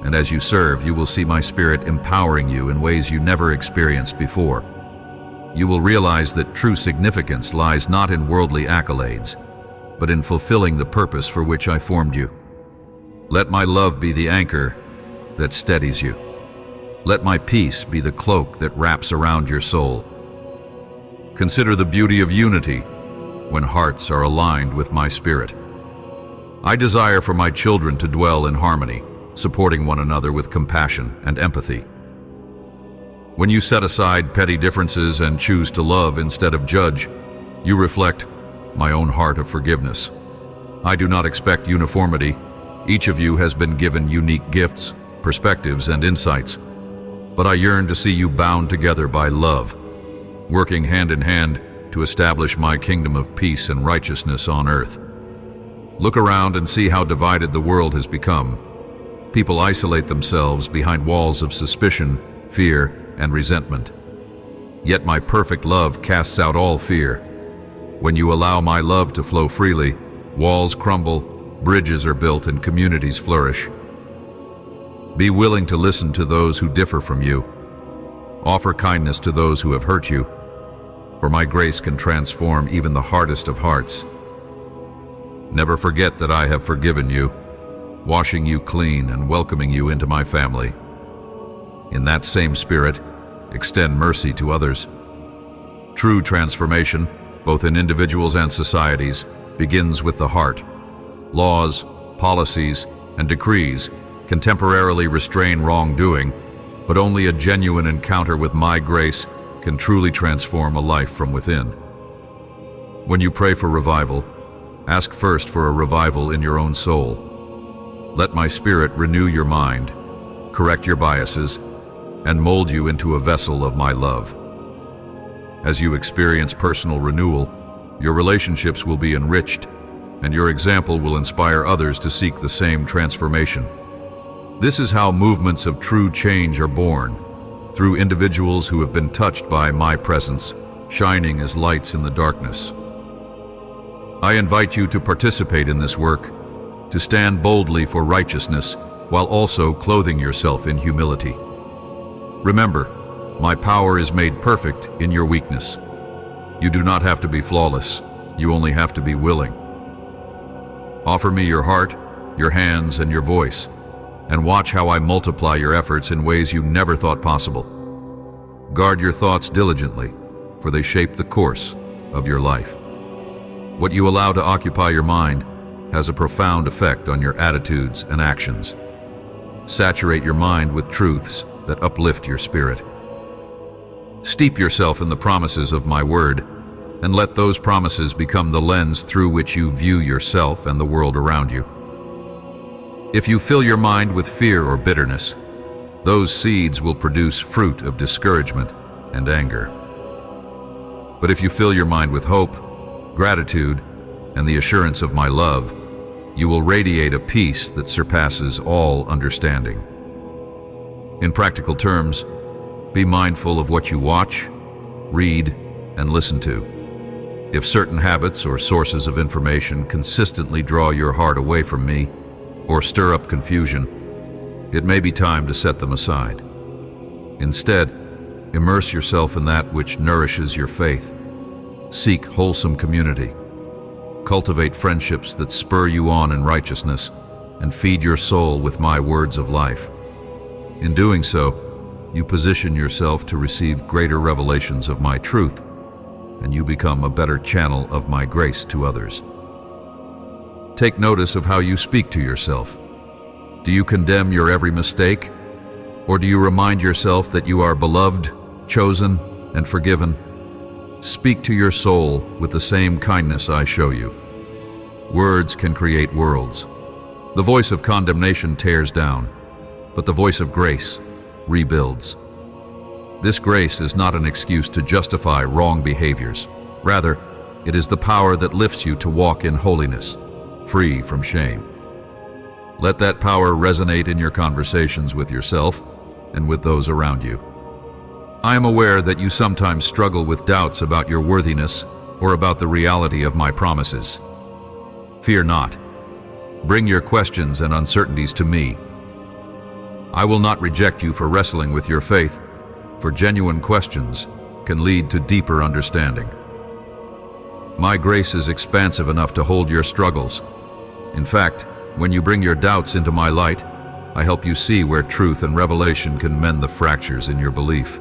and as you serve, you will see my spirit empowering you in ways you never experienced before. You will realize that true significance lies not in worldly accolades, but in fulfilling the purpose for which I formed you. Let my love be the anchor that steadies you. Let my peace be the cloak that wraps around your soul. Consider the beauty of unity when hearts are aligned with my spirit. I desire for my children to dwell in harmony, supporting one another with compassion and empathy. When you set aside petty differences and choose to love instead of judge, you reflect my own heart of forgiveness. I do not expect uniformity. Each of you has been given unique gifts, perspectives, and insights, but I yearn to see you bound together by love, working hand in hand to establish my kingdom of peace and righteousness on earth. Look around and see how divided the world has become. People isolate themselves behind walls of suspicion, fear, and resentment. Yet my perfect love casts out all fear. When you allow my love to flow freely, walls crumble, bridges are built, and communities flourish. Be willing to listen to those who differ from you. Offer kindness to those who have hurt you, for my grace can transform even the hardest of hearts. Never forget that I have forgiven you, washing you clean and welcoming you into my family. In that same spirit, extend mercy to others. True transformation, both in individuals and societies, begins with the heart. Laws, policies, and decrees can temporarily restrain wrongdoing, but only a genuine encounter with my grace can truly transform a life from within. When you pray for revival, ask first for a revival in your own soul. Let my spirit renew your mind, correct your biases, and mold you into a vessel of my love. As you experience personal renewal, your relationships will be enriched, and your example will inspire others to seek the same transformation. This is how movements of true change are born, through individuals who have been touched by my presence, shining as lights in the darkness. I invite you to participate in this work, to stand boldly for righteousness while also clothing yourself in humility. Remember, my power is made perfect in your weakness. You do not have to be flawless, you only have to be willing. Offer me your heart, your hands, and your voice, and watch how I multiply your efforts in ways you never thought possible. Guard your thoughts diligently, for they shape the course of your life. What you allow to occupy your mind has a profound effect on your attitudes and actions. Saturate your mind with truths that uplift your spirit. Steep yourself in the promises of my word, and let those promises become the lens through which you view yourself and the world around you. If you fill your mind with fear or bitterness, those seeds will produce fruit of discouragement and anger. But if you fill your mind with hope, gratitude, and the assurance of my love, you will radiate a peace that surpasses all understanding. In practical terms, be mindful of what you watch, read, and listen to. If certain habits or sources of information consistently draw your heart away from me or stir up confusion, it may be time to set them aside. Instead, immerse yourself in that which nourishes your faith. Seek wholesome community. Cultivate friendships that spur you on in righteousness and feed your soul with my words of life. In doing so, you position yourself to receive greater revelations of my truth, and you become a better channel of my grace to others. Take notice of how you speak to yourself. Do you condemn your every mistake? Or do you remind yourself that you are beloved, chosen, and forgiven? Speak to your soul with the same kindness I show you. Words can create worlds. The voice of condemnation tears down, but the voice of grace rebuilds. This grace is not an excuse to justify wrong behaviors. Rather, it is the power that lifts you to walk in holiness, free from shame. Let that power resonate in your conversations with yourself and with those around you. I am aware that you sometimes struggle with doubts about your worthiness or about the reality of my promises. Fear not. Bring your questions and uncertainties to me. I will not reject you for wrestling with your faith, for genuine questions can lead to deeper understanding. My grace is expansive enough to hold your struggles. In fact, when you bring your doubts into my light, I help you see where truth and revelation can mend the fractures in your belief.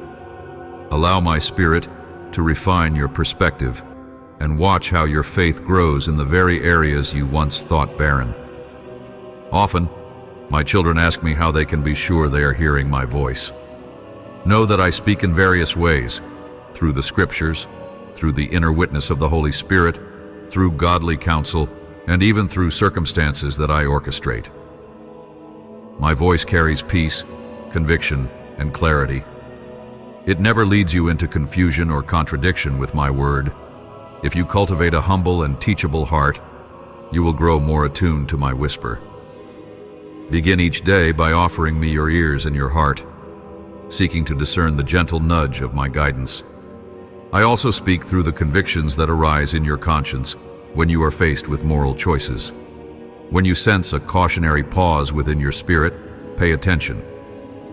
Allow my Spirit to refine your perspective and watch how your faith grows in the very areas you once thought barren. Often, my children ask me how they can be sure they are hearing my voice. Know that I speak in various ways, through the Scriptures, through the inner witness of the Holy Spirit, through godly counsel, and even through circumstances that I orchestrate. My voice carries peace, conviction, and clarity. It never leads you into confusion or contradiction with my word. If you cultivate a humble and teachable heart, you will grow more attuned to my whisper. Begin each day by offering me your ears and your heart, seeking to discern the gentle nudge of my guidance. I also speak through the convictions that arise in your conscience when you are faced with moral choices. When you sense a cautionary pause within your spirit, pay attention.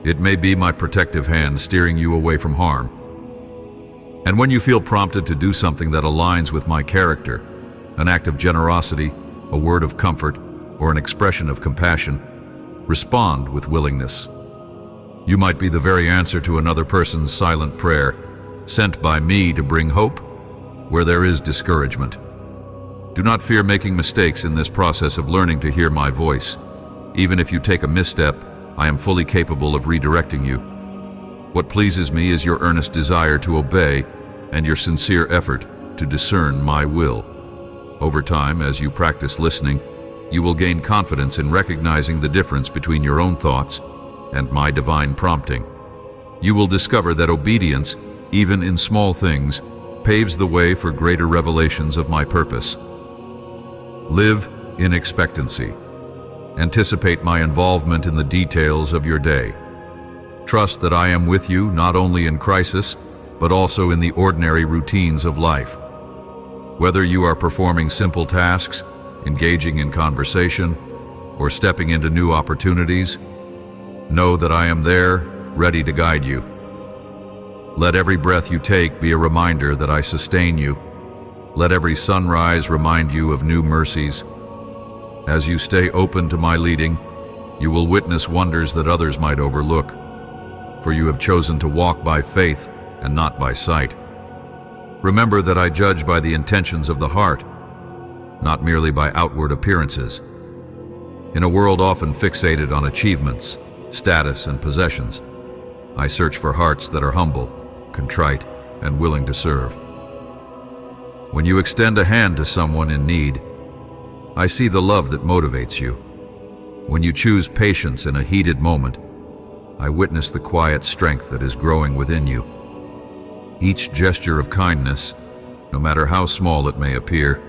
It may be my protective hand steering you away from harm. And when you feel prompted to do something that aligns with my character, an act of generosity, a word of comfort, or an expression of compassion, respond with willingness. You might be the very answer to another person's silent prayer, sent by me to bring hope where there is discouragement. Do not fear making mistakes in this process of learning to hear my voice. Even if you take a misstep, I am fully capable of redirecting you. What pleases me is your earnest desire to obey and your sincere effort to discern my will. Over time, as you practice listening, you will gain confidence in recognizing the difference between your own thoughts and my divine prompting. You will discover that obedience, even in small things, paves the way for greater revelations of my purpose. Live in expectancy. Anticipate my involvement in the details of your day. Trust that I am with you not only in crisis, but also in the ordinary routines of life. Whether you are performing simple tasks, engaging in conversation, or stepping into new opportunities, know that I am there, ready to guide you. Let every breath you take be a reminder that I sustain you. Let every sunrise remind you of new mercies. As you stay open to my leading, you will witness wonders that others might overlook, for you have chosen to walk by faith and not by sight. Remember that I judge by the intentions of the heart, not merely by outward appearances. In a world often fixated on achievements, status, and possessions, I search for hearts that are humble, contrite, and willing to serve. When you extend a hand to someone in need, I see the love that motivates you. When you choose patience in a heated moment, I witness the quiet strength that is growing within you. Each gesture of kindness, no matter how small it may appear,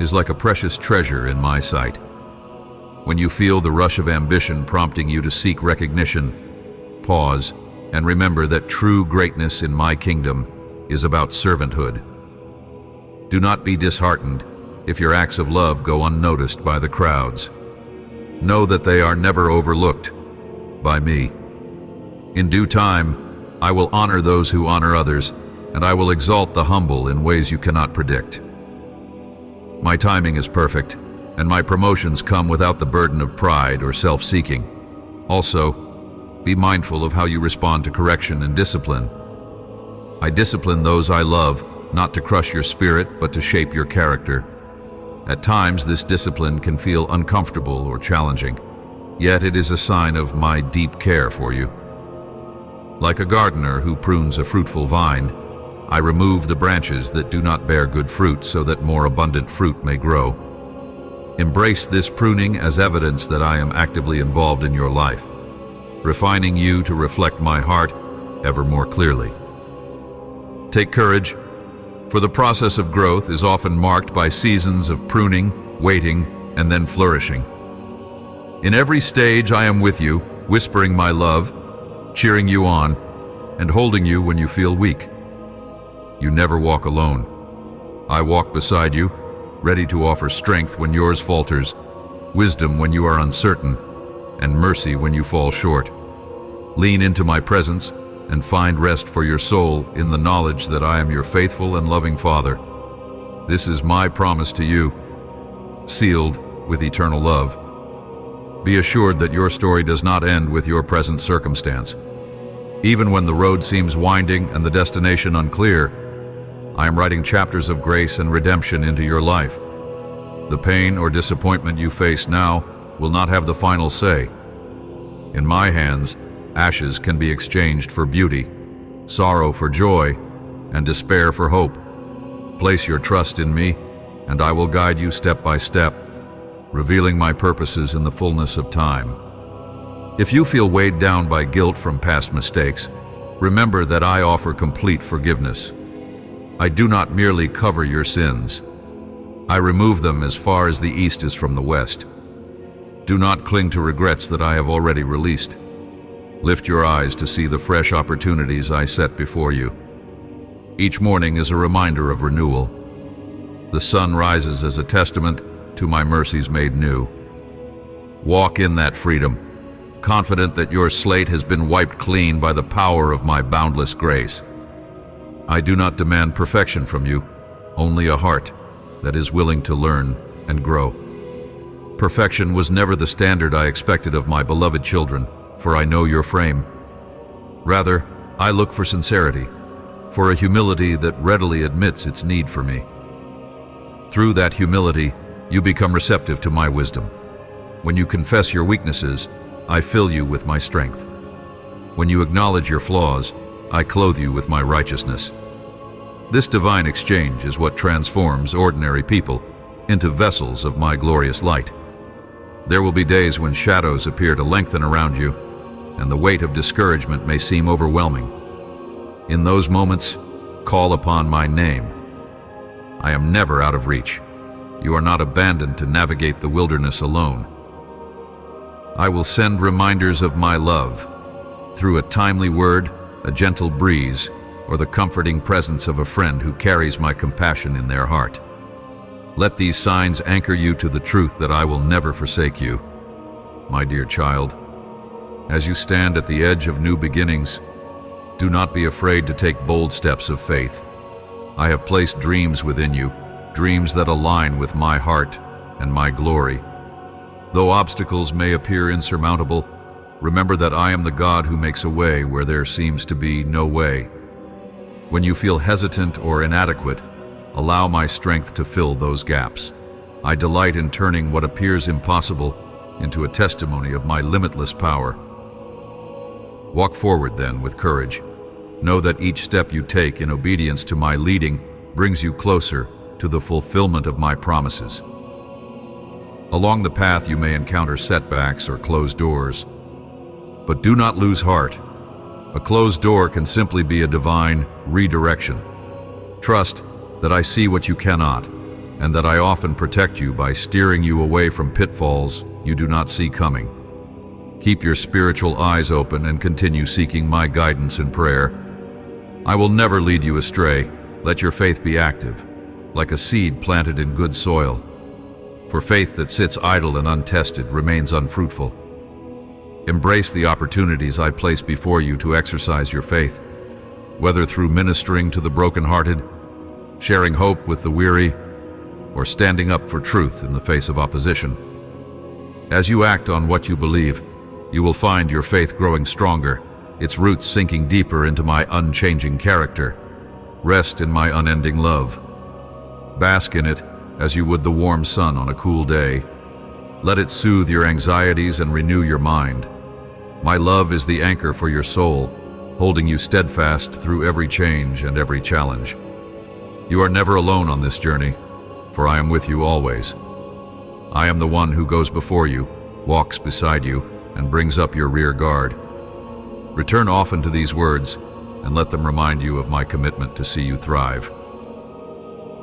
is like a precious treasure in my sight. When you feel the rush of ambition prompting you to seek recognition, pause and remember that true greatness in my kingdom is about servanthood. Do not be disheartened if your acts of love go unnoticed by the crowds. Know that they are never overlooked by me. In due time, I will honor those who honor others, and I will exalt the humble in ways you cannot predict. My timing is perfect, and my promotions come without the burden of pride or self-seeking. Also, be mindful of how you respond to correction and discipline. I discipline those I love, not to crush your spirit, but to shape your character. At times, this discipline can feel uncomfortable or challenging, yet it is a sign of my deep care for you. Like a gardener who prunes a fruitful vine, I remove the branches that do not bear good fruit so that more abundant fruit may grow. Embrace this pruning as evidence that I am actively involved in your life, refining you to reflect my heart ever more clearly. Take courage, for the process of growth is often marked by seasons of pruning, waiting, and then flourishing. In every stage I am with you, whispering my love, cheering you on, and holding you when you feel weak. You never walk alone. I walk beside you, ready to offer strength when yours falters, wisdom when you are uncertain, and mercy when you fall short. Lean into my presence and find rest for your soul in the knowledge that I am your faithful and loving Father. This is my promise to you, sealed with eternal love. Be assured that your story does not end with your present circumstance. Even when the road seems winding and the destination unclear, I am writing chapters of grace and redemption into your life. The pain or disappointment you face now will not have the final say. In my hands, ashes can be exchanged for beauty, sorrow for joy, and despair for hope. Place your trust in me, and I will guide you step by step, revealing my purposes in the fullness of time. If you feel weighed down by guilt from past mistakes, remember that I offer complete forgiveness. I do not merely cover your sins. I remove them as far as the east is from the west. Do not cling to regrets that I have already released. Lift your eyes to see the fresh opportunities I set before you. Each morning is a reminder of renewal. The sun rises as a testament to my mercies made new. Walk in that freedom, confident that your slate has been wiped clean by the power of my boundless grace. I do not demand perfection from you, only a heart that is willing to learn and grow. Perfection was never the standard I expected of my beloved children, for I know your frame. Rather, I look for sincerity, for a humility that readily admits its need for me. Through that humility, you become receptive to my wisdom. When you confess your weaknesses, I fill you with my strength. When you acknowledge your flaws, I clothe you with my righteousness. This divine exchange is what transforms ordinary people into vessels of my glorious light. There will be days when shadows appear to lengthen around you, and the weight of discouragement may seem overwhelming. In those moments, call upon my name. I am never out of reach. You are not abandoned to navigate the wilderness alone. I will send reminders of my love through a timely word, a gentle breeze, or the comforting presence of a friend who carries my compassion in their heart. Let these signs anchor you to the truth that I will never forsake you, my dear child. As you stand at the edge of new beginnings, do not be afraid to take bold steps of faith. I have placed dreams within you, dreams that align with my heart and my glory. Though obstacles may appear insurmountable, remember that I am the God who makes a way where there seems to be no way. When you feel hesitant or inadequate, allow my strength to fill those gaps. I delight in turning what appears impossible into a testimony of my limitless power. Walk forward then with courage. Know that each step you take in obedience to my leading brings you closer to the fulfillment of my promises. Along the path you may encounter setbacks or closed doors, but do not lose heart. A closed door can simply be a divine redirection. Trust that I see what you cannot, and that I often protect you by steering you away from pitfalls you do not see coming. Keep your spiritual eyes open and continue seeking my guidance in prayer. I will never lead you astray. Let your faith be active, like a seed planted in good soil. For faith that sits idle and untested remains unfruitful. Embrace the opportunities I place before you to exercise your faith, whether through ministering to the brokenhearted, sharing hope with the weary, or standing up for truth in the face of opposition. As you act on what you believe, you will find your faith growing stronger, its roots sinking deeper into my unchanging character. Rest in my unending love. Bask in it as you would the warm sun on a cool day. Let it soothe your anxieties and renew your mind. My love is the anchor for your soul, holding you steadfast through every change and every challenge. You are never alone on this journey, for I am with you always. I am the one who goes before you, walks beside you, and brings up your rear guard. Return often to these words, and let them remind you of my commitment to see you thrive.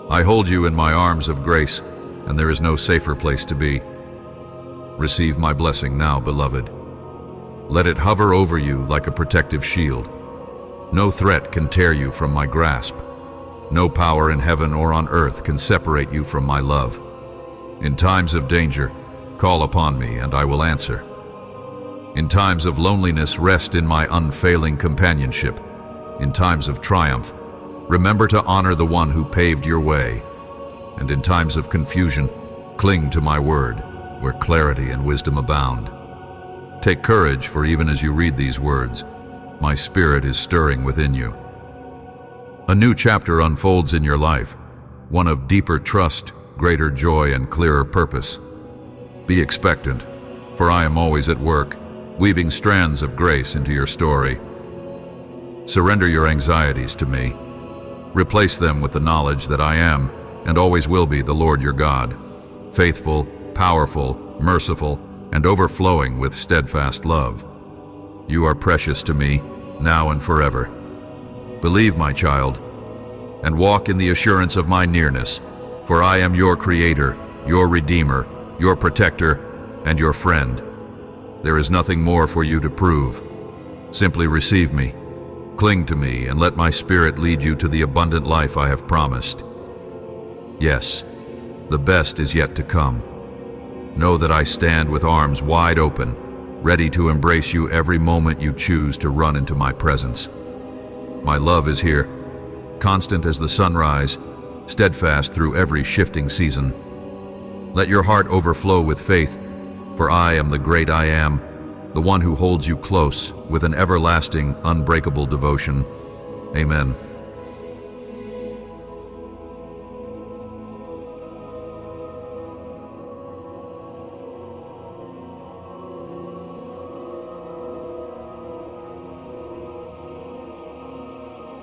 I hold you in my arms of grace, and there is no safer place to be. Receive my blessing now, beloved. Let it hover over you like a protective shield. No threat can tear you from my grasp. No power in heaven or on earth can separate you from my love. In times of danger, call upon me and I will answer. In times of loneliness, rest in my unfailing companionship. In times of triumph, remember to honor the one who paved your way. And in times of confusion, cling to my word, where clarity and wisdom abound. Take courage, for even as you read these words, my spirit is stirring within you. A new chapter unfolds in your life, one of deeper trust, greater joy, and clearer purpose. Be expectant, for I am always at work, weaving strands of grace into your story. Surrender your anxieties to me. Replace them with the knowledge that I am, and always will be, the Lord your God, faithful, powerful, merciful, and overflowing with steadfast love. You are precious to me, now and forever. Believe, my child, and walk in the assurance of my nearness, for I am your Creator, your Redeemer, your Protector, and your friend. There is nothing more for you to prove. Simply receive me, cling to me, and let my Spirit lead you to the abundant life I have promised. Yes, the best is yet to come. Know that I stand with arms wide open, ready to embrace you every moment you choose to run into my presence. My love is here, constant as the sunrise, steadfast through every shifting season. Let your heart overflow with faith, for I am the great I am, the one who holds you close with an everlasting, unbreakable devotion. Amen.